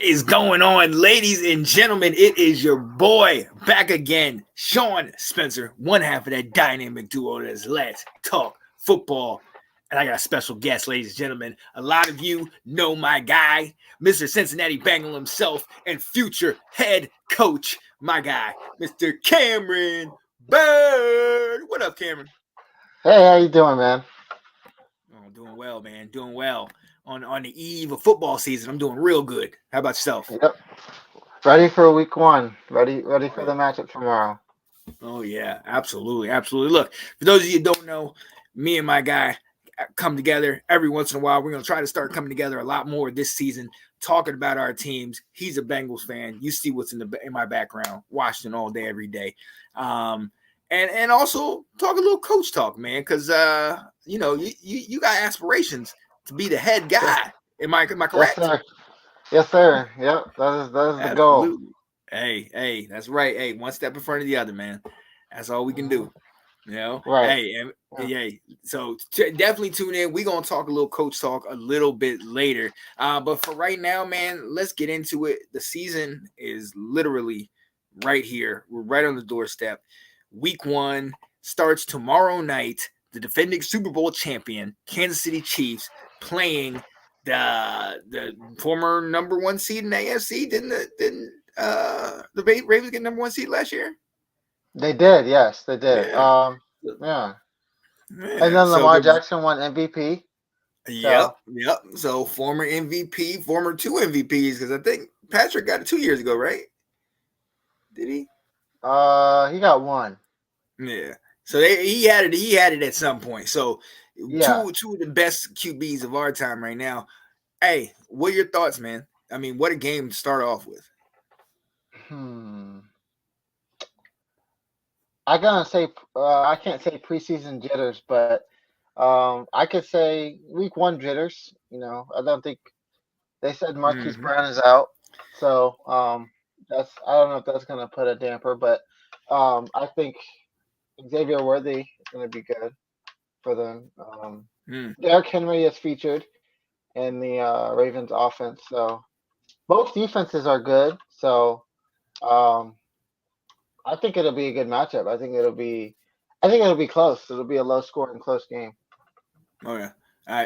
is going on, ladies and gentlemen? It is your boy back again, Sean Spencer, one half of that dynamic duo that is Let's Talk Football. And I got a special guest, ladies and gentlemen. A lot of you know my guy, Mr. Cincinnati Bengal himself and future head coach, my guy, Mr. Cameron Byrd. What up, Cameron? Hey, how you doing, man? Oh, doing well, man. Doing well. On the eve of football season, I'm doing real good. How about yourself? Yep. Ready for week one. Ready for the matchup tomorrow. Oh yeah, absolutely, absolutely. Look, for those of you who don't know, me and my guy come together every once in a while. We're gonna try to start coming together a lot more this season, talking about our teams. He's a Bengals fan. You see what's in my background, Washington all day, every day. And also talk a little coach talk, man, because you got aspirations to be the head guy. Am I correct? Yes, sir. Yes, sir. Yep. That is the goal. Absolutely. Hey, that's right. Hey, one step in front of the other, man. That's all we can do. You know? Right. Hey, so definitely tune in. We're gonna talk a little coach talk a little bit later. But for right now, man, let's get into it. The season is literally right here. We're right on the doorstep. Week 1 starts tomorrow night. The defending Super Bowl champion, Kansas City Chiefs, playing the former number 1 seed in the AFC. Didn't the Ravens get number 1 seed last year? They did. Yes, they did. Yeah. Yeah. And then Lamar Jackson won MVP. Yep. So former MVP, former 2 MVPs, because I think Patrick got it 2 years ago, right? Did he? He got 1. Yeah. So he had it at some point. So Yeah. two of the best QBs of our time right now. Hey, what are your thoughts, man? I mean, what a game to start off with. I can't say preseason jitters, but I could say week 1 jitters. I don't think they said Marquise Brown is out, so I don't know if that's gonna put a damper, but I think Xavier Worthy is gonna be good for them. Derrick Henry is featured in the Ravens offense, so both defenses are good. So I think it'll be a good matchup. I think it'll be close. It'll be a low scoring, close game. Oh yeah.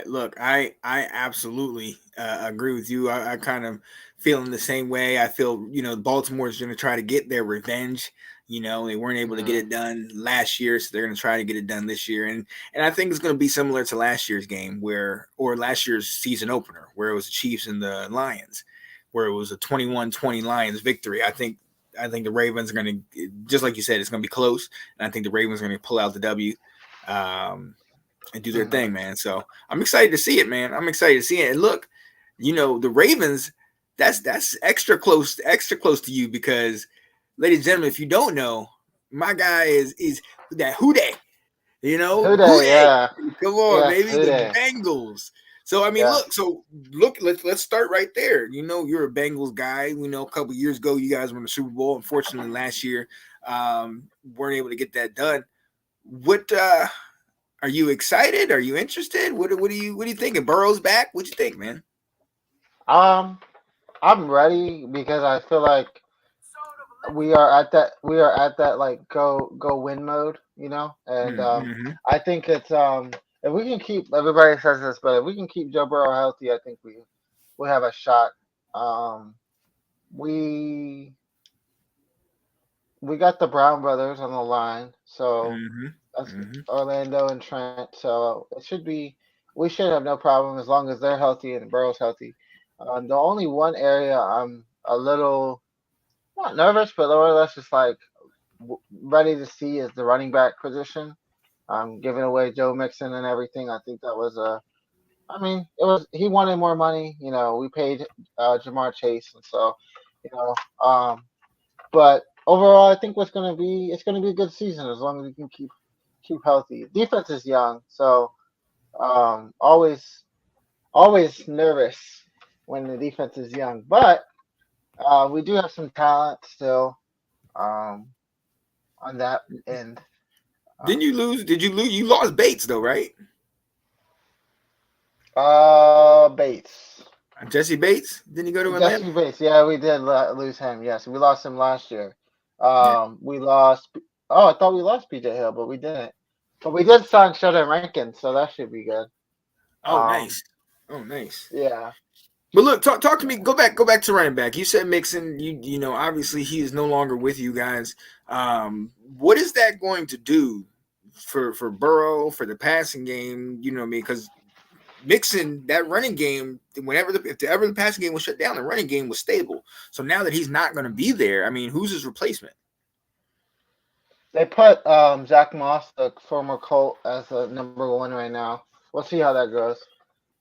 Look, I absolutely agree with you. I kind of feeling the same way. I feel Baltimore is going to try to get their revenge. They weren't able to get it done last year, so they're going to try to get it done this year. And I think it's going to be similar to last year's game or last year's season opener, where it was the Chiefs and the Lions, where it was a 21-20 Lions victory. I think the Ravens are going to, just like you said, it's going to be close, and I think the Ravens are going to pull out the W. And do their thing, man. So I'm excited to see it, man. I'm excited to see it. And look, the Ravens, that's extra close to you because, ladies and gentlemen, if you don't know, my guy is that Who Dey. Who Dey, yeah. Come on, yes, baby, the Bengals. So I mean, look. Let's start right there. You're a Bengals guy. We know a couple years ago you guys won the Super Bowl. Unfortunately, last year weren't able to get that done. What? Are you excited? Are you interested? What are you thinking? Burrow's back. What you think, man? I'm ready because I feel like we are at that like go win mode, and I think it's if we can keep, everybody says this, but if we can keep Joe Burrow healthy, I think we have a shot. We got the Brown brothers on the line, so that's Orlando and Trent. So we should have no problem as long as they're healthy and Burrow's healthy. The only one area I'm a little not nervous, but more or less just like ready to see is the running back position. Giving away Joe Mixon and everything. I think that was he wanted more money. We paid Jamar Chase, and so but overall, I think it's going to be a good season as long as we can keep healthy. Defense is young, so always nervous when the defense is young, but we do have some talent still on that end. Didn't you lose? Did you lose? You lost Bates though, right? Bates. Jesse Bates, didn't he go to Atlanta? Jesse Bates, yeah, we did lose him. Yes, we lost him last year. Yeah. We lost. Oh, I thought we lost PJ Hill, but we didn't. But we did sign Sheldon Rankins, so that should be good. Oh, Um, nice. Oh, nice. yeah, But look, talk to me. yeah. Go back to running back. You said Mixon. You know, obviously he is no longer with you guys. What is that going to do for Burrow for the passing game? You know what I mean? Because Mixon, that running game, if the passing game was shut down, the running game was stable. So now that he's not going to be there, I mean, who's his replacement? They put Zach Moss, the former Colt, as the number one right now. We'll see how that goes.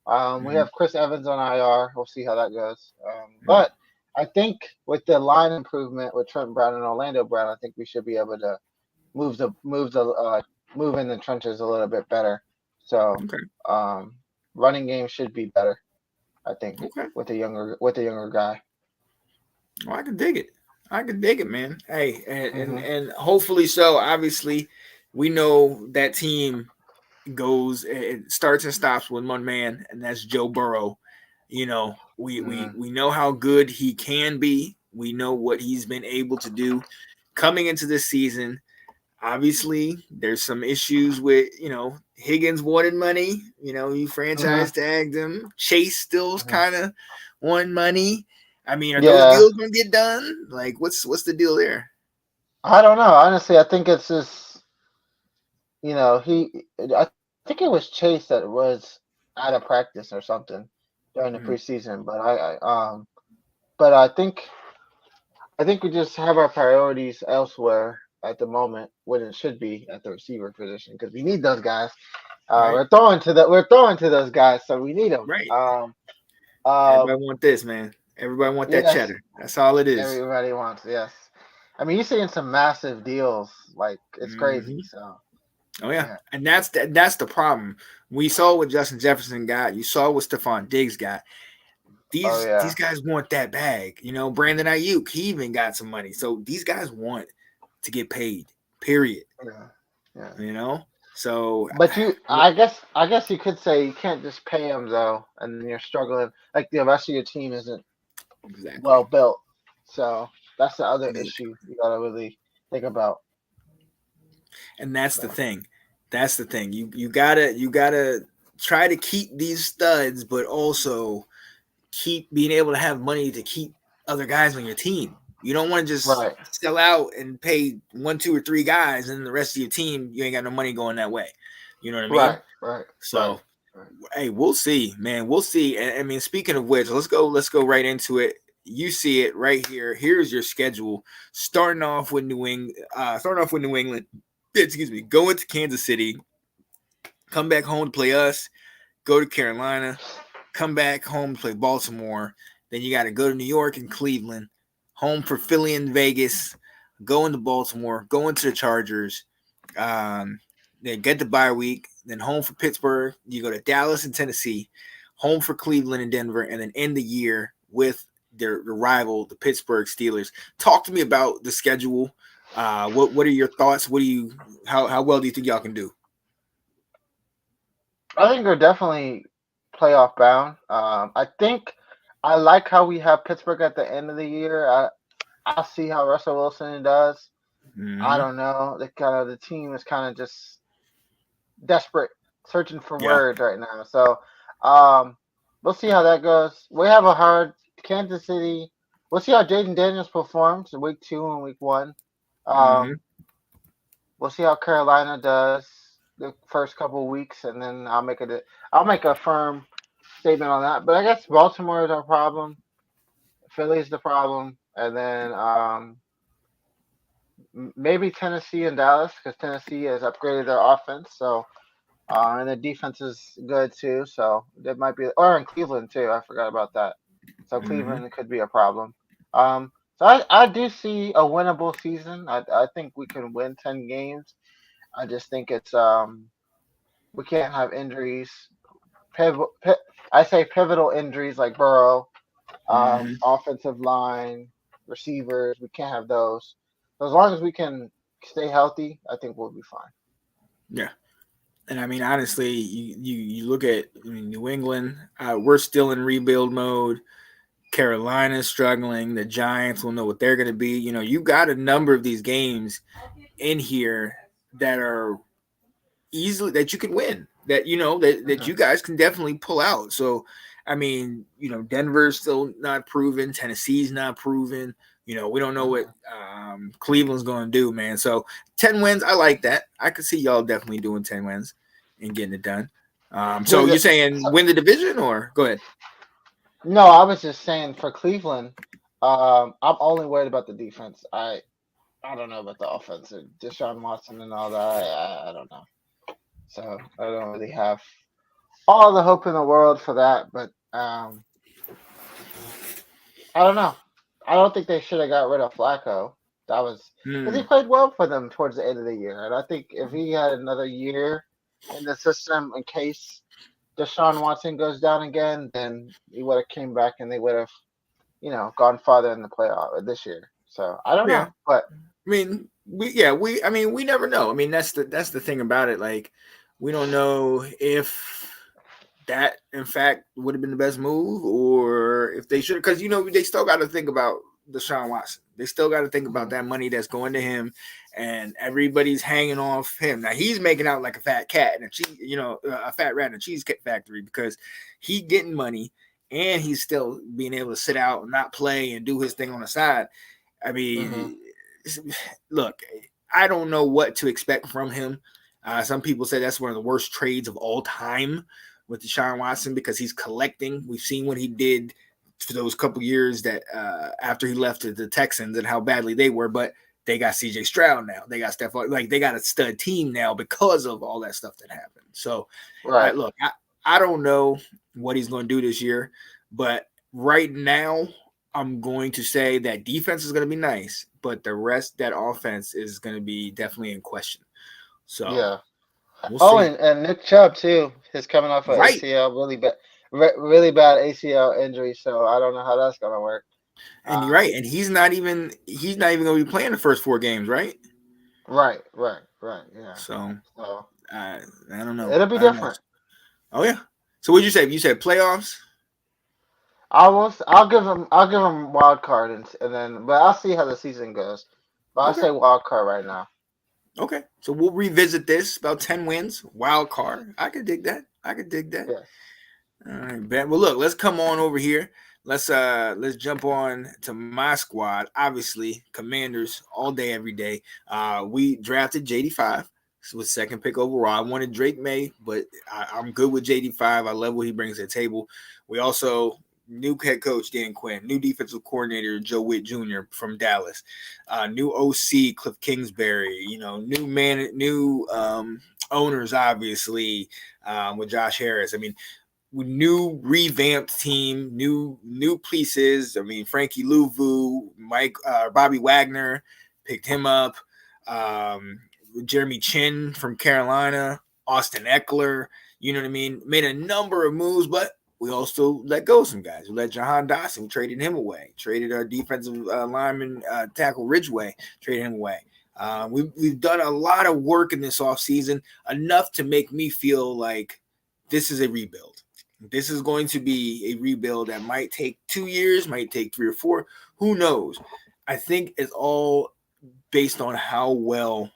We Mm-hmm. have Chris Evans on IR. We'll see how that goes. Mm-hmm. But I think with the line improvement with Trent Brown and Orlando Brown, I think we should be able to move in the trenches a little bit better. So Okay. um, running game should be better. I think Okay. with a younger guy. Well, I can dig it. I can dig it, man. Hey, and and, Hmm. and hopefully so. Obviously, we know that team goes it starts and stops with one man, and that's Joe Burrow. You know, we know how good he can be. We know what he's been able to do coming into this season. Obviously, there's some issues with Higgins wanted money. You Hmm. franchise tagged him. Chase still's Hmm. kind of wanting money. I mean, are those Yeah, deals gonna get done? Like, what's the deal there? I don't know. Honestly, I think it's just he. I think it was Chase that was out of practice or something during the Mm, preseason. But I think we just have our priorities elsewhere at the moment when it should be at the receiver position because we need those guys. right, We're throwing to those guys, so we need them. right. Everybody Um, want this, man. Everybody want that yes, cheddar. That's all it is. everybody wants. Yes, I mean you're seeing some massive deals, like it's crazy. Hmm. So Oh yeah, yeah. and that's the problem. We saw what Justin Jefferson got. You saw what Stephon Diggs got. Oh These yeah. guys want that bag. Brandon Ayuk, he even got some money. So these guys want to get paid. Period. Yeah. Yeah. You know. So But I guess you could say you can't just pay them though, and then you're struggling. Like the rest of your team isn't exactly. well built, so that's the other issue you gotta really think about. And that's the So, thing. That's the thing. You gotta try to keep these studs, but also keep being able to have money to keep other guys on your team. You don't want to just right, sell out and pay one, two, or three guys, and the rest of your team you ain't got no money going that way. You know what I mean? right, right, right, So right. hey, we'll see, man. We'll see. I mean, speaking of which, let's go right into it. You see it right here. Here's your schedule. Starting off with New England. Excuse me. Going to Kansas City. Come back home to play us. Go to Carolina. Come back home to play Baltimore. Then you got to go to New York and Cleveland. Home for Philly and Vegas. Going to Baltimore. Going to the Chargers. Um, then get the bye week. Then home for Pittsburgh. You go to Dallas and Tennessee. Home for Cleveland and Denver, and then end the year with their rival, the Pittsburgh Steelers. Talk to me about the schedule. What are your thoughts? How well do you think y'all can do? I think they're definitely playoff bound. I think I like how we have Pittsburgh at the end of the year. I'll see how Russell Wilson does. I Mm-hmm. don't know. The team is kind of just desperate, searching for Yeah. words right now. So um, we'll see how that goes. We have a hard Kansas City. We'll see how Jaden Daniels performs in week 2 and week 1. Mm-hmm. Um, we'll see how Carolina does the first couple of weeks, and then I'll make a firm statement on that. But I guess Baltimore is our problem. Philly's the problem, and then maybe Tennessee and Dallas because Tennessee has upgraded their offense. So and the defense is good too, so that might be. Or in Cleveland too, I forgot about that. So Mm-hmm. Cleveland could be a problem. So I do see a winnable season. I think we can win 10 games. I just think we can't have injuries. Piv- pi- I say pivotal injuries like Burrow, Mm-hmm. offensive line, receivers. We can't have those. So as long as we can stay healthy, I think we'll be fine. Yeah. And I mean, honestly, you look at, I mean, New England. We're still in rebuild mode. Carolina's struggling. The Giants will know what they're going to be. You know, you got a number of these games in here that are easily that you can win. That you know that Mhm. you guys can definitely pull out. So, I mean, you know, Denver's still not proven. Tennessee's not proven. You know, we don't know what Mhm. Cleveland's going to do, man. So 10 wins, I like that. I could see y'all definitely doing 10 wins and getting it done. So With you're the, saying so, win the division, or go ahead? no, I was just saying for Cleveland, I'm only worried about the defense. I don't know about the offense, Deshaun Watson and all that. I don't know. So I don't really have all the hope in the world for that. But I don't know. I don't think they should have got rid of Flacco. That was because he Hmm. played well for them towards the end of the year, and I think if he had another year in the system in case Deshaun Watson goes down again, then he would have came back and they would have, gone farther in the playoff this year. So I don't Yeah. know, but I mean, I mean, we never know. I mean, that's the thing about it. Like, we don't know if that, in fact, would have been the best move, or if they should. Because you know, they still got to think about Deshaun Watson. They still got to think about mhm, that money that's going to him, and everybody's hanging off him. Now he's making out like a fat cat and a cheese, a fat rat in a cheese factory because he getting money and he's still being able to sit out and not play and do his thing on the side. I mhm, mean, look, I don't know what to expect from him. Some people say that's one of the worst trades of all time with Deshaun Watson because he's collecting. We've seen what he did for those couple years that after he left the Texans and how badly they were, but they got CJ Stroud now. They got Stephon, like they got a stud team now because of all that stuff that happened. So, right, look, I don't know what he's going to do this year, but right now I'm going to say that defense is going to be nice, but the rest that offense is going to be definitely in question. So yeah. we'll Oh, see. and Nick Chubb too. He's coming off of Right. ACL, really bad ACL injury. So I don't know how that's gonna work. And you're Um, right. And he's not even going to be playing the first 4 games, right? right, yeah. So So I I don't know. it'll be I don't know. different. Oh yeah. So what'd you say? You said playoffs? I'll give him wild card and then, but I'll see how the season goes. But I Okay. say wild card right now. Okay. So we'll revisit this about 10 wins, wild card. I could dig that. I could dig that. Yes. All right, Ben. Well, look, let's come on over here. Let's jump on to my squad. Obviously, Commanders all day, every day. We drafted JD5 with second pick overall. I wanted Drake May, but I'm good with JD5. I love what he brings to the table. We also new head coach Dan Quinn, new defensive coordinator Joe Witt Jr. from Dallas, new OC Cliff Kingsbury. You know, new owners obviously with Josh Harris. I mean, new revamped team, new pieces. I mean, Frankie Louvu, Bobby Wagner picked him up. Um, Jeremy Chin from Carolina, Austin Eckler. You know what I mean? Made a number of moves, but we also let go of some guys. We let Jahan Dotson, we traded him away. Traded our defensive lineman tackle Ridgeway, traded him away. We've done a lot of work in this offseason, enough to make me feel like this is a rebuild. This is going to be a rebuild that might take 2 years, might take 3 or 4. Who knows? I think it's all based on how well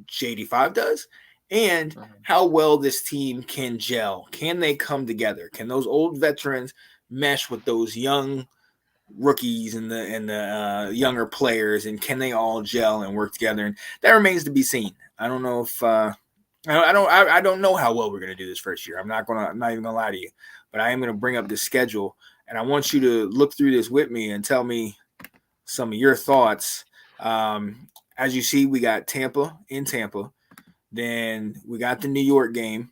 JD5 does and Mhm. how well this team can gel. Can they come together? Can those old veterans mesh with those young rookies and the younger players, and can they all gel and work together? And that remains to be seen. I don't know if I don't know how well we're gonna do this first year. I'm not even gonna lie to you, but I am gonna bring up this schedule, and I want you to look through this with me and tell me some of your thoughts. As you see, we got Tampa in Tampa. Then we got the New York game.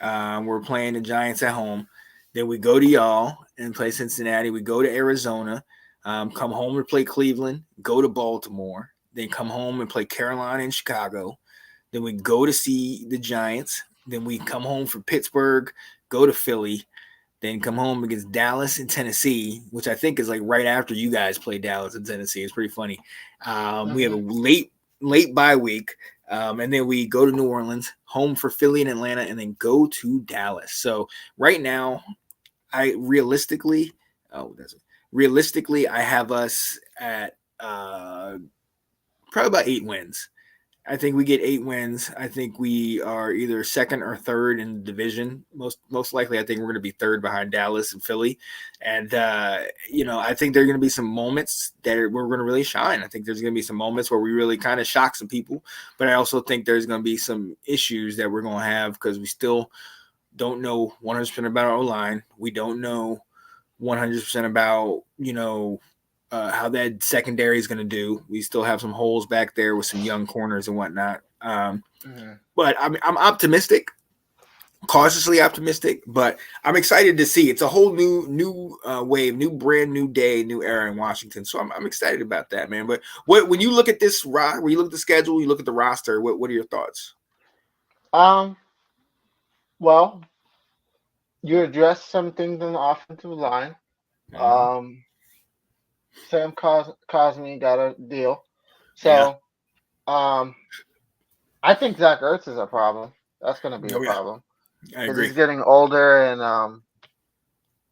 We're playing the Giants at home. Then we go to y'all and play Cincinnati. We go to Arizona. Come home and play Cleveland. Go to Baltimore. Then come home and play Carolina and Chicago. Then we go to see the Giants. Then we come home for Pittsburgh. Go to Philly. Then come home against Dallas and Tennessee, which I think is like right after you guys play Dallas and Tennessee. It's pretty funny. We have a Mhm. late bye week. And then we go to New Orleans, home for Philly and Atlanta, and then go to Dallas. So right now, I realistically, oh, that's it. Realistically, I have us at probably about 8 wins. I think we get 8 wins. I think we are either second or third in the division. Most likely, I think we're going to be third behind Dallas and Philly. And I think there are going to be some moments that we're going to really shine. I think there's going to be some moments where we really kind of shock some people. But I also think there's going to be some issues that we're going to have because we still don't know 100% about our line. We don't know 100% about how that secondary is going to do. We still have some holes back there with some young corners and whatnot. But I'm optimistic, cautiously optimistic. But I'm excited to see. It's a whole new wave, brand new day, new era in Washington. So I'm excited about that, man. But when you look at this, when you look at the schedule, you look at the roster. What are your thoughts? Well, you addressed some things on the offensive line. Um, Sam Cosme got a deal. So, I think Zach Ertz is a problem. That's going to be a problem. I because agree. he's getting older, and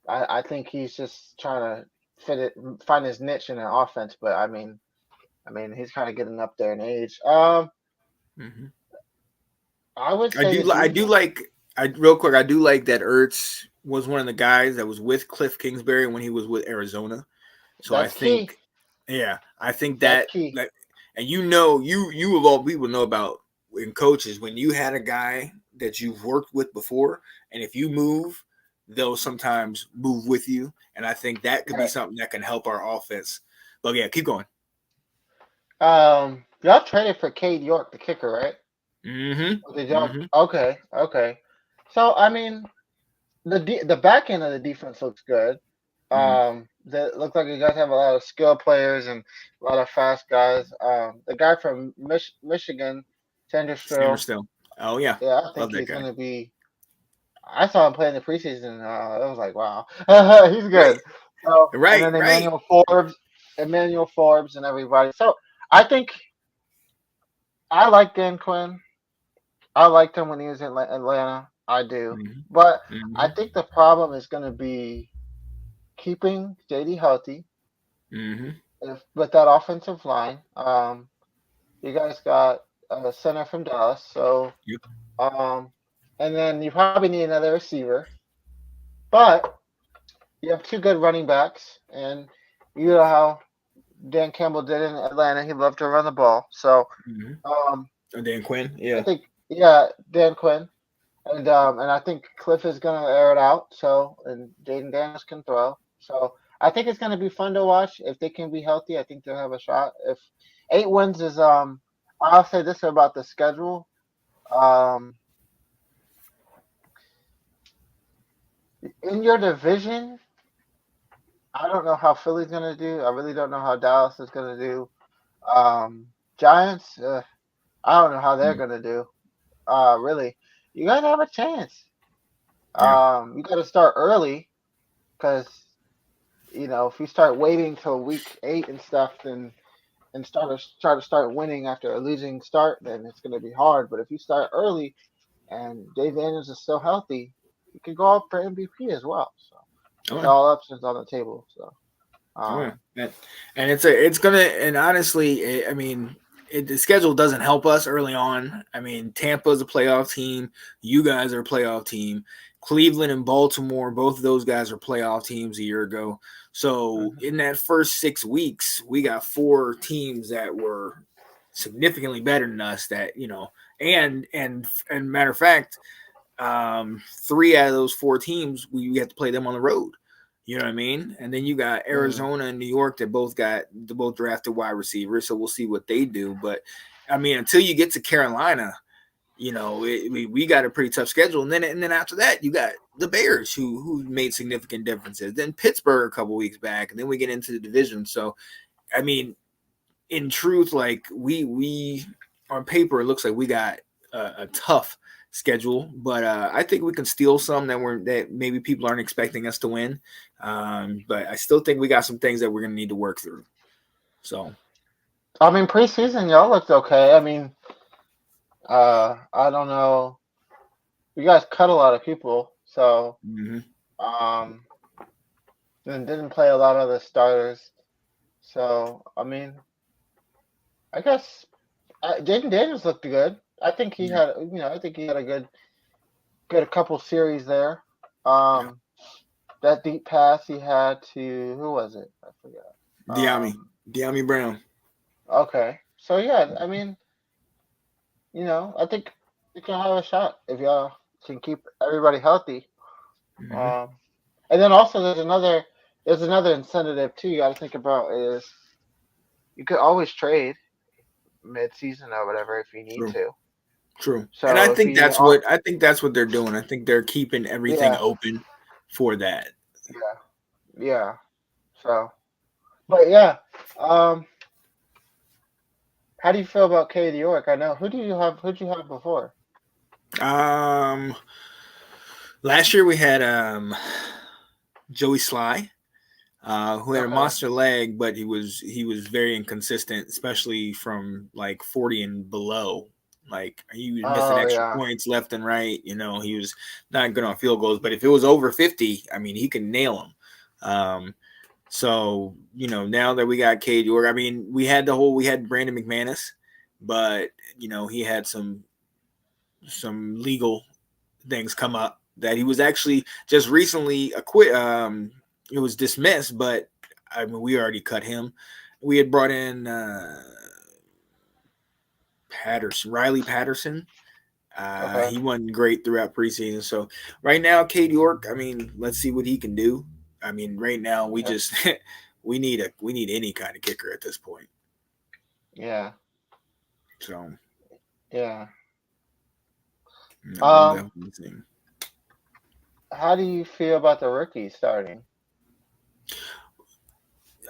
I think he's just trying to find his niche in an offense. But I mean, he's kind of getting up there in age. I would say real quick. I do like that Ertz was one of the guys that was with Cliff Kingsbury when he was with Arizona. So that's key. I think that, and you of all people know about in coaches when you had a guy that you've worked with before, and if you move, they'll sometimes move with you, and I think that could be something that can help our offense. But yeah, keep going. Y'all traded for Cade York, the kicker, right? Did y'all? Okay. So I mean, the back end of the defense looks good. That looks like you guys have a lot of skilled players and a lot of fast guys. The guy from Michigan, Sanderstill. Oh yeah, I think he's going to be. I saw him play in the preseason. I was like, wow, he's good. So, and then Emmanuel Forbes, and everybody. So I think I like Dan Quinn. I liked him when he was in Atlanta. I do, but I think the problem is going to be keeping JD healthy. With that offensive line, you guys got a center from Dallas, so and then you probably need another receiver, but you have two good running backs, and you know how Dan Campbell did in Atlanta. He loved to run the ball, so Dan Quinn, I think Dan Quinn. And I think Cliff is gonna air it out, so and Jaden Daniels can throw. So I think it's gonna be fun to watch. If they can be healthy, I think they'll have a shot. If 8 wins is I'll say this about the schedule. In your division, I don't know how Philly's gonna do. I really don't know how Dallas is gonna do. Giants, I don't know how they're gonna do. Really. You guys have a chance. You got to start early because if you start waiting till week 8 and stuff, then and start winning after a losing start, then it's going to be hard. But if you start early and Dave Daniels is still healthy, you can go up for MVP as well. So it's all options on the table. So. And it's gonna, and honestly, I mean. The schedule doesn't help us early on. I mean, Tampa's a playoff team. You guys are a playoff team. Cleveland and Baltimore, both of those guys are playoff teams a year ago. So in that first 6 weeks, we got 4 teams that were significantly better than us. That and matter of fact, 3 out of those 4 teams we have to play them on the road. You know what I mean? And then you got Arizona and New York that both drafted wide receivers. So we'll see what they do. But I mean, until you get to Carolina, we got a pretty tough schedule. And then after that, you got the Bears who made significant differences. Then Pittsburgh a couple weeks back, and then we get into the division. So, I mean, in truth, like we on paper, it looks like we got a tough schedule, but I think we can steal some that maybe people aren't expecting us to win. But I still think we got some things that we're going to need to work through. So, I mean, preseason y'all looked okay. I mean, I don't know. You guys cut a lot of people, so Hmm. um, and didn't play a lot of the starters. So I mean, I guess Jaden Daniels looked good. I think he Yeah, had, I think he had a good couple series there. yeah. Um, that deep pass he had to who was it? I forgot. Deami Brown. Okay, so yeah, I mean, I think you can have a shot if y'all can keep everybody healthy. Hmm. Um, and then also there's another incentive too you got to think about is you could always trade mid-season or whatever if you need True, to. true. And So if you I think that's what they're doing. I think they're keeping everything yeah open for that. yeah yeah so but yeah um how do you feel about Cade York? I know who'd you have before? Um, Last year we had Joey Sly, who had a Okay. monster leg, but he was very inconsistent, especially from like 40 and below. Like he was missing Oh extra yeah. points left and right. He was not good on field goals. But if it was over 50, I mean, he can nail them. So now that we got Cade York, I mean, we had Brandon McManus, but he had some legal things come up that he was actually just recently acquit. It was dismissed, but I mean, we already cut him. We had brought in Riley Patterson. Okay. He wasn't great throughout preseason. So right now, Cade York. I mean, let's see what he can do. I mean, right now we Yeah. just we need any kind of kicker at this point. Yeah. So Yeah. we'll Um, definitely see. how do you feel about the rookies starting?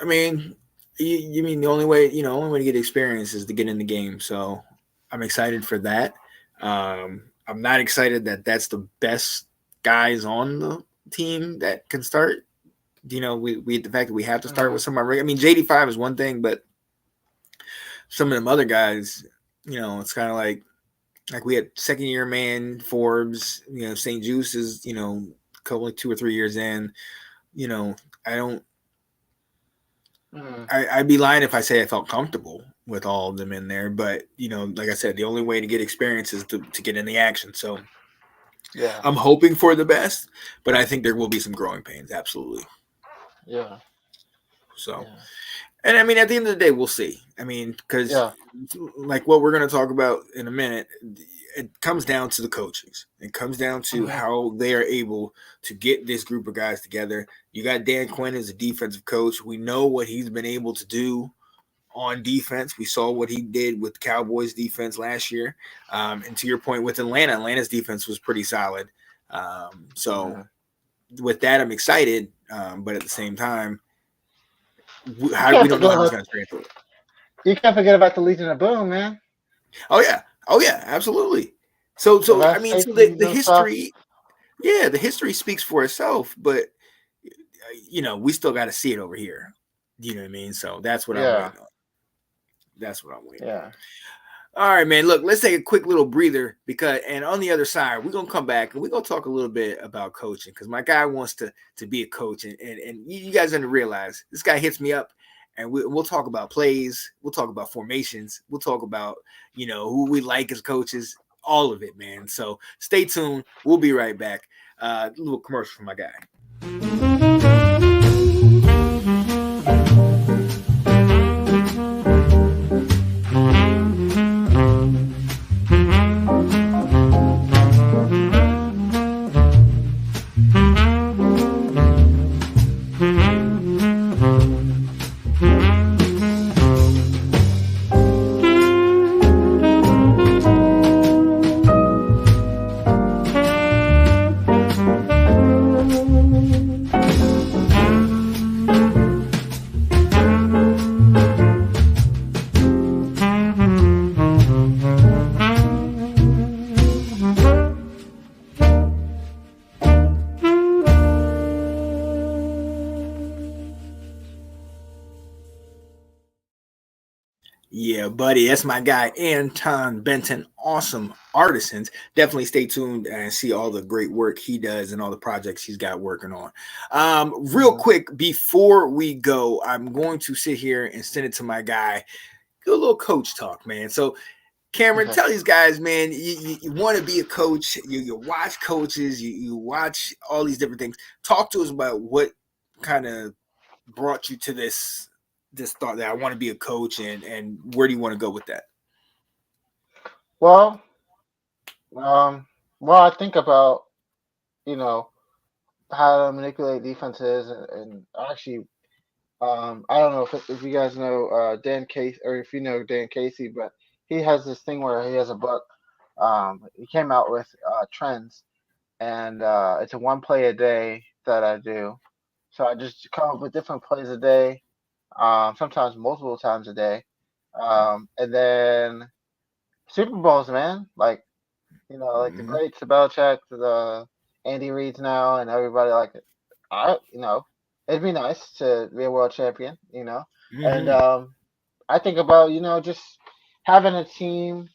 I mean, you mean only way to get experience is to get in the game. So I'm excited for that. I'm not excited that that's the best guys on the team that can start. We the fact that we have to start Hmm. with somebody. I mean, JD5 is one thing, but some of them other guys, it's kind of like we had second year man Forbes. St. Juice is couple 2 or 3 years in. You know, I don't. Hmm. I'd be lying if I say I felt comfortable with all of them in there. But like I said, the only way to get experience is to get in the action. So Yeah. I'm hoping for the best, but I think there will be some growing pains. Absolutely. Yeah. So, Yeah. and I mean, at the end of the day, we'll see. I mean, because Yeah. like what we're going to talk about in a minute, it comes down to the coaches. It comes down to Hmm. how they are able to get this group of guys together. You got Dan Quinn as a defensive coach. We know what he's been able to do on defense. We saw what he did with Cowboys defense last year. And to your point with Atlanta's defense was pretty solid. So Hmm. with that, I'm excited. But at the same time, You we can't don't know forget how he's about going to translate it. you can't forget about the Legion of Boom, man. Oh yeah. Oh yeah, absolutely. So I Advanced mean, so safeties the and stuff. history, yeah, the history speaks for itself, but we still got to see it over here. You know what I mean? So that's what I'm Yeah. waiting on. That's what I'm waiting on. Yeah. All right, man. Look, let's take a quick little breather and on the other side, we're gonna come back and we're gonna talk a little bit about coaching because my guy wants to be a coach, and you guys need to realize this guy hits me up, and we'll talk about plays, we'll talk about formations, we'll talk about who we like as coaches, all of it, man. So stay tuned. We'll be right back. A little commercial for my guy. buddy. That's my guy, Anton Benton. Awesome artisans. Definitely stay tuned and see all the great work he does and all the projects he's got working on. Real Mhm. quick, before we go, I'm going to sit here and send it to my guy. Do a little coach talk, man. So, Cameron, tell these guys, man, you want to be a coach. You watch coaches. You watch all these different things. Talk to us about what kind of brought you to this thought that I want to be a coach, and where do you want to go with that? Well, um, well, I think about you know how to manipulate defenses, and actually, I don't know if you guys know Dan Casey, or if you know Dan Casey, but he has this thing where he has a book. He came out with trends, and it's a one play a day that I do. So I just come up with different plays a day, sometimes multiple times a day, and then Super Bowls, man. Like like the Mm-hmm. greats, the Belichick, the Andy Reid's now, and everybody like it. It'd be nice to be a world champion, and Mm-hmm. I think about just having a team,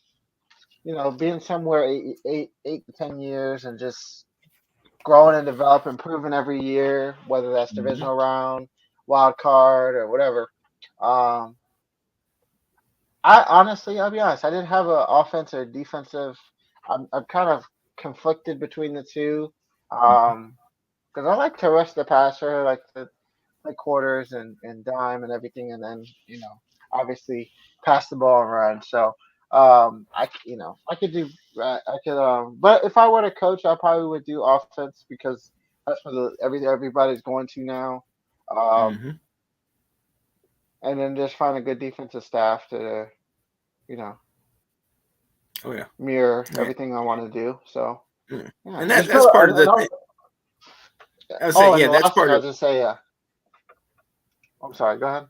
being somewhere 8 to 10 years and just growing and developing, improving every year, whether that's Mm-hmm. divisional round, wild card, or whatever. Um, I honestly, I'll be honest, I didn't have an offense or defensive. I'm kind of conflicted between the two. Because I like to rush the passer, I like to play quarters and dime and everything, and then obviously pass the ball and run. So I could do I could but if I were to coach, I probably would do offense because that's what everybody's going to now. Um, Mm-hmm. and then just find a good defensive staff to you know Oh yeah. mirror Yeah. everything I want to do. So Yeah. yeah, And that just that's build. part of the thing. I was saying, And yeah, the that's last thing part I of. was just say, I'm sorry. Go ahead.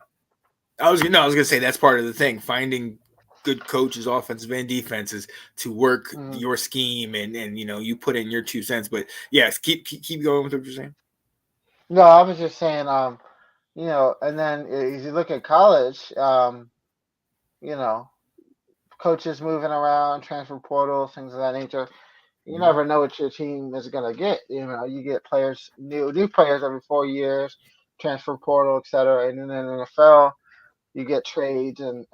I was gonna say that's part of the thing. Finding good coaches, offensive and defenses, to work Mhm. your scheme, and you put in your 2 cents. But yes, keep going with what you're saying. No, I was just saying, and then if you look at college, you know, coaches moving around, transfer portal, things of that nature. You Mm-hmm. never know what your team is gonna get. You get players, new players every 4 years, transfer portal, etc. And then in the NFL, you get trades and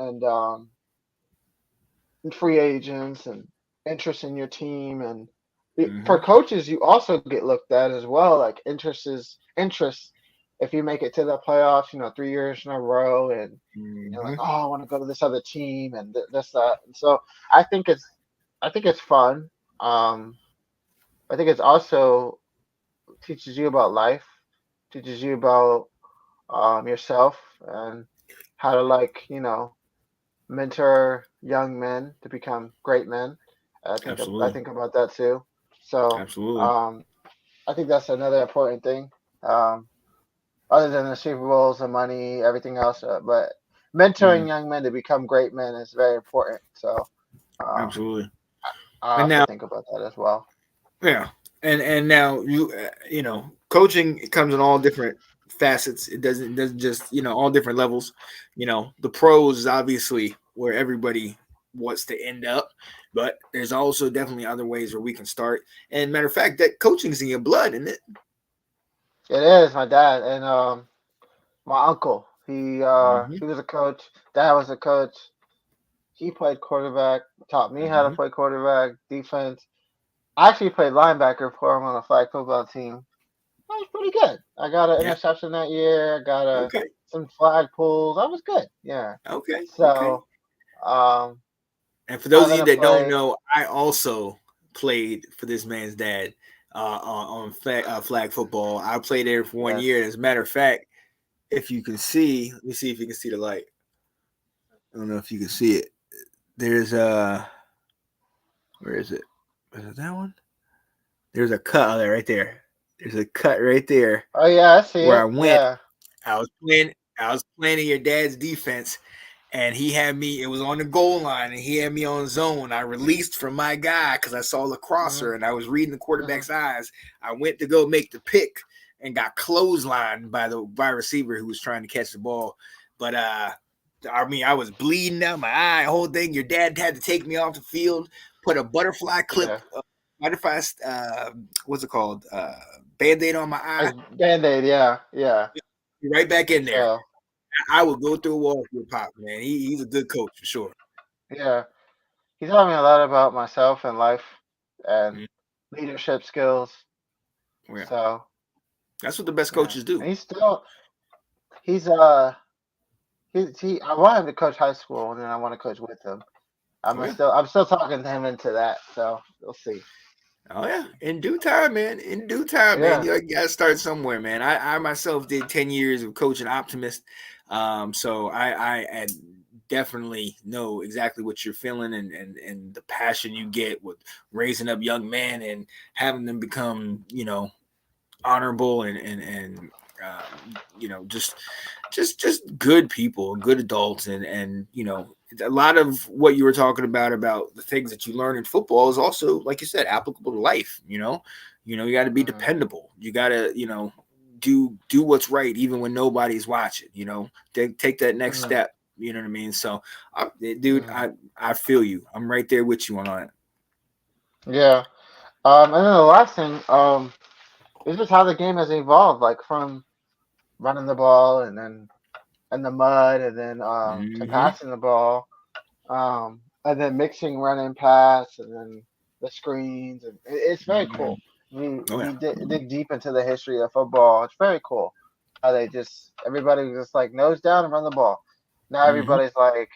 free agents and interest in your team. And for Mm-hmm. coaches, you also get looked at as well. Like interest. If you make it to the playoffs, 3 years in a row, and you're like, Mm-hmm. oh, I want to go to this other team and this that. And so I think it's fun. Um, I think it's also teaches you about life, teaches you about yourself and how to mentor young men to become great men. I Absolutely. think about that too. So Absolutely. um, I think that's another important thing. Um, Other than the Super Bowls, the money, everything else, but mentoring Mm, young men to become great men is very important. So um, absolutely. I And also now, think about that as well. yeah, and now coaching, it comes in all different facets. It doesn't just all different levels. The pros is obviously where everybody wants to end up, but there's also definitely other ways where we can start. And matter of fact, that coaching's in your blood, isn't it? It is my dad and my uncle. Mm-hmm. He was a coach. Dad was a coach. He played quarterback. Taught me how to Mm-hmm. play quarterback, defense. I actually played linebacker for him on the flag football team. I was pretty good. I got an Yeah. interception that year. I got Okay. some flag pulls. I was good. Yeah. Okay. Okay. So, um, And for those of having you to that don't play, know, I also played for this man's dad on flag football. I played there for one yes. year. As a matter of fact, if you can see, let me see if you can see the light. I don't know if you can see it. There's where is it? Is it that one? There's a cut there, right there. There's a cut right there Oh yeah, I see where I it. went. Yeah. I was playing. I was playing in your dad's defense, and he had me. It was on the goal line, and he had me on zone. I released from my guy because I saw the Mhm. crosser, and I was reading the Mhm. quarterback's eyes. I went to go make the pick and got clotheslined by receiver who was trying to catch the ball. But I mean, I was bleeding out my eye, whole thing. Your dad had to take me off the field, put a butterfly clip, Yeah. butterfly, what's it called? Band-aid on my eye. Like Band-Aid, yeah, yeah. Right back in there. So I would go through a wall with Pop, man. He's a good coach for sure. yeah, he taught me a lot about myself and life and Mhm. leadership skills. Yeah, So that's what the best yeah, coaches do. and he's I want him to coach high school, and then I want to coach with him. Oh yeah. I'm still talking to him into that, so we'll see. Oh yeah, in due time, man. In due time, man. Yeah. You gotta start somewhere, man. I myself did 10 years of coaching optimist, so I definitely know exactly what you're feeling and the passion you get with raising up young men and having them become honorable and just good people, good adults, and a lot of what you were talking about the things that you learn in football is also, like you said, applicable to life. You got to be Mhm. dependable. You got to do what's right even when nobody's watching. Take that next Mhm. step. You know what I mean? So, dude, Mhm. I feel you. I'm right there with you on that. Yeah. And then the last thing, is just how the game has evolved, like from running the ball and then in the mud, and then to Hmm. passing the ball, and then mixing run and pass, and then the screens, and it's very Hmm. cool. Oh yeah. You dig deep into the history of football. It's very cool how everybody was just like nose down and run the ball. Now Hmm. everybody's like,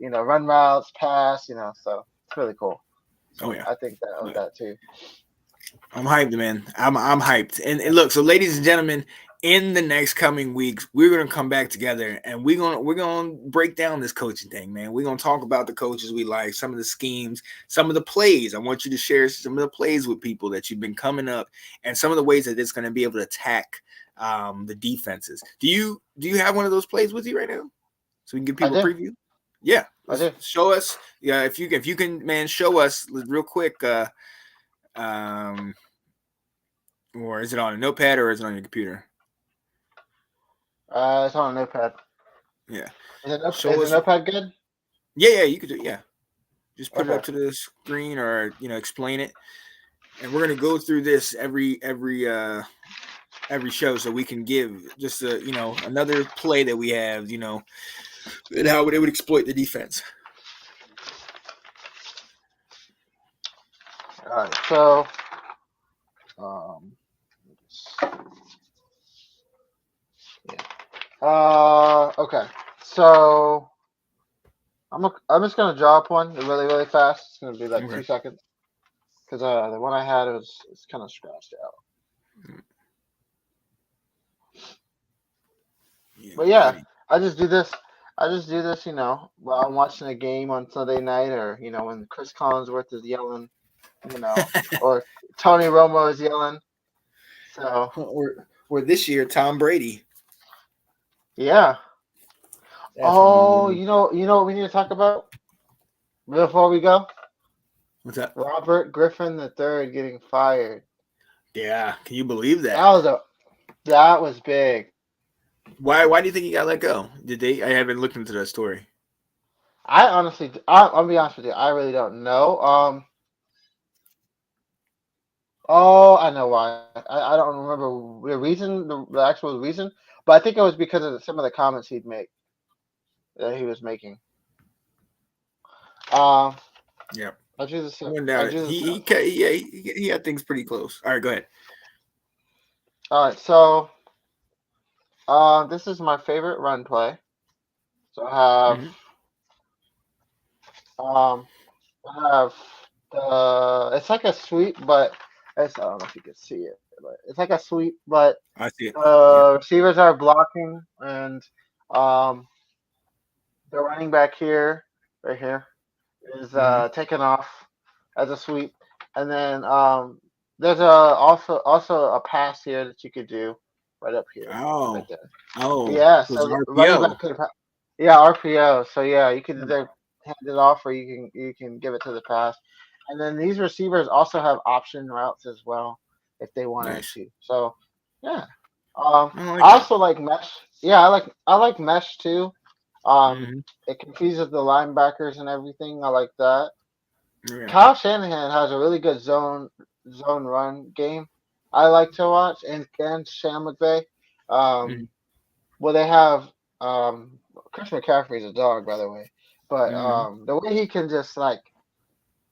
run routes, pass, so it's really cool. Oh So yeah. I think that Oh, of yeah. that too. I'm hyped, man. I'm hyped. And look, so ladies and gentlemen, in the next coming weeks, we're gonna come back together and we're gonna break down this coaching thing, man. We're gonna talk about the coaches we like, some of the schemes, some of the plays. I want you to share some of the plays with people that you've been coming up, and some of the ways that it's gonna be able to attack the defenses. Do you have one of those plays with you right now, so we can give I people a do. preview? Yeah, I let's do. show us. Yeah, if you can, man, show us real quick. Um, or is it on a notepad or is it on your computer? It's on a notepad. Yeah. Show Is the us. notepad good? Yeah, you could do. Yeah, just put it Okay. up to the screen or explain it, and we're gonna go through this every show so we can give just another play that we have and how it would exploit the defense. All right. So, um, yeah. Okay. So I'm just gonna drop one really really fast. It's gonna be like Okay. 2 seconds because the one I had was kind of scratched out. Yeah, But I'm yeah, ready. I just do this. I just do this, while I'm watching a game on Sunday night, or when Chris Collinsworth is yelling, or Tony Romo is yelling. So or this year, Tom Brady. yeah. That's gonna be Oh, really. you know what we need to talk about before we go? What's that? Robert Griffin the third getting fired. Yeah, can you believe That that? was a that was big. Why do you think he got let go? Did they? I haven't looked into that story. I honestly, I'll be honest with you. I really don't know. Oh, I know why. I don't remember the reason, the actual reason, but I think it was because of some of the comments that he was making. Um, Yeah. I drew this. I went I down it. drew this He up. ca- yeah he had things pretty close. All right, go ahead. All right, so this is my favorite run play. So Hmm. um I have it's like a sweep, but I don't know if you can see it, but it's like a sweep, but I see it. Yeah. receivers are blocking, and um the running back here, right here, is Hmm. taken off as a sweep, and then there's also a pass here that you could do right up here, right Oh, there. oh, Yeah, so it's so an the running RPO. back could have, yeah, RPO. So yeah, you could either hand it off or you can give it to the pass, and then these receivers also have option routes as well if they wanted Nice. to. So yeah, I like I that. also like mesh. Yeah, I like mesh too. Um, Mm-hmm. it confuses the linebackers and everything. I like that. Yeah. Kyle Shanahan has a really good zone run game. I like to watch and Sean McVay. Mm-hmm. Um, well, they have Chris McCaffrey's a dog, by the way, but Mm-hmm. the way he can just like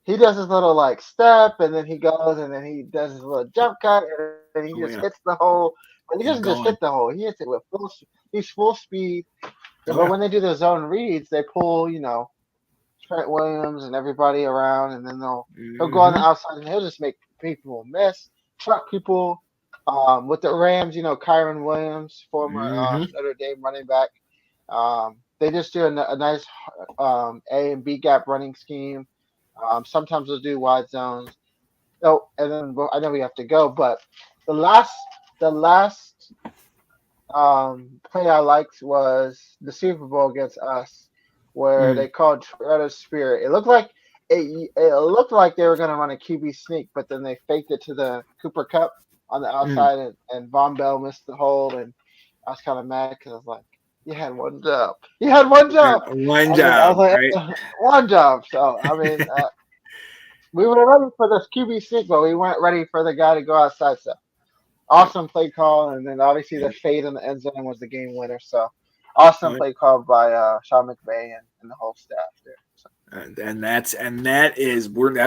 he does his little like step, and then he goes, and then he does his little jump cut, and then he just Oh hits yeah. the hole. But he doesn't He's just hit the gone. hole; he hits it with he's full speed. Yeah, Oh but yeah. when they do the zone reads, they pull Trent Williams and everybody around, and then he'll go on the Mm-hmm. outside and he'll just make people miss, truck people. With the Rams, Kyron Williams, former Mm-hmm. Notre Dame running back. They just do a nice A and B gap running scheme. Sometimes they'll do wide zones. Oh, and then well, I know we have to go, but the last the last play I liked was the Super Bowl against us, where Mm-hmm. they called Shredder's Spirit. It looked like they were gonna run a QB sneak, but then they faked it to the Cooper Cup on the Mm-hmm. outside, and Von Bell missed the hold, and I was kind of mad because I was like, "You had one job. You had one job." One I mean, I job, was right? like, "One job." So I mean, we were ready for this QB sneak, but we weren't ready for the guy to go outside. So Yep. awesome play call, and then obviously the Yep. fade in the end zone was the game winner. So awesome play call by Sean McVay and the whole staff there. So, That's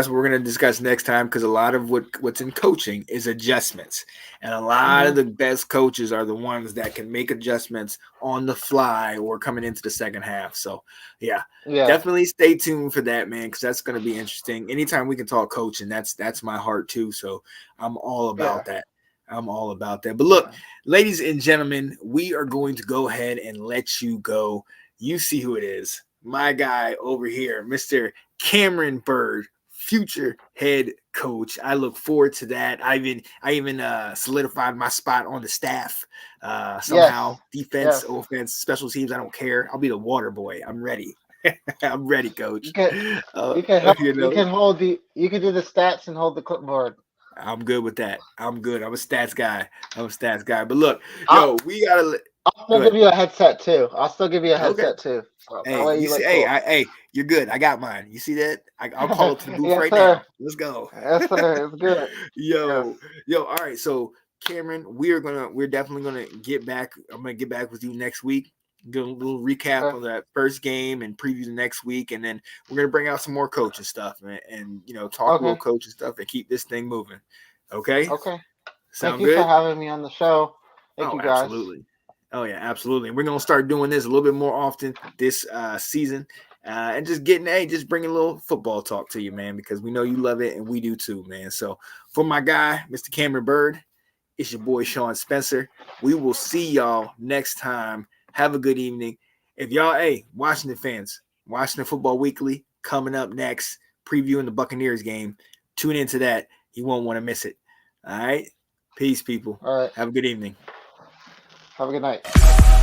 what we're gonna discuss next time because a lot of what's in coaching is adjustments, and a lot of hmm the best coaches are the ones that can make adjustments on the fly or coming into the second half. So yeah, yeah, definitely stay tuned for that, man, because that's gonna be interesting. Anytime we can talk coaching, that's my heart too. So I'm all yeah, about that. I'm all about that. But look, yeah. ladies and gentlemen, we are going to go ahead and let you go. You see who it is. My guy over here, Mr. Cameron Byrd, future head coach. I look forward to that. I even solidified my spot on the staff. Yes, Somehow, defense, yes. offense, special teams. I don't care. I'll be the water boy. I'm ready. I'm ready, You coach. can Uh, you can help. you You know, can you can do the stats and hold the clipboard. I'm good with that. I'm good. I'm a stats guy. I'm a stats guy. But look, I'll yo, we gotta I'll go still ahead. give you a headset too. I'll still give you a Okay. headset too. So that Hey, way you you see? look Hey, cool. hey, you're good. I got mine. You see that? I'll call it to the booth Yes, right sir. now. Let's go. Yes, sir. It's good. Yes. Yo. All right. So, Cameron, we're definitely gonna get back. I'm gonna get back with you next week. Do a little recap Okay. of that first game and preview the next week, and then we're gonna bring out some more coaching stuff and talk a little Okay. coaching stuff and keep this thing moving. Okay. Okay. Thank Sound you for good? having me on the show. Thank Oh, you guys. absolutely. Oh yeah, absolutely. We're gonna start doing this a little bit more often this season, and just bringing a little football talk to you, man, because we know you love it and we do too, man. So for my guy, Mr. Cameron Byrd, it's your boy Sean Spencer. We will see y'all next time. Have a good evening. If y'all, hey, Washington fans, Washington Football Weekly coming up next, previewing the Buccaneers game. Tune into that. You won't want to miss it. All right. Peace, people. All right. Have a good evening. Have a good night.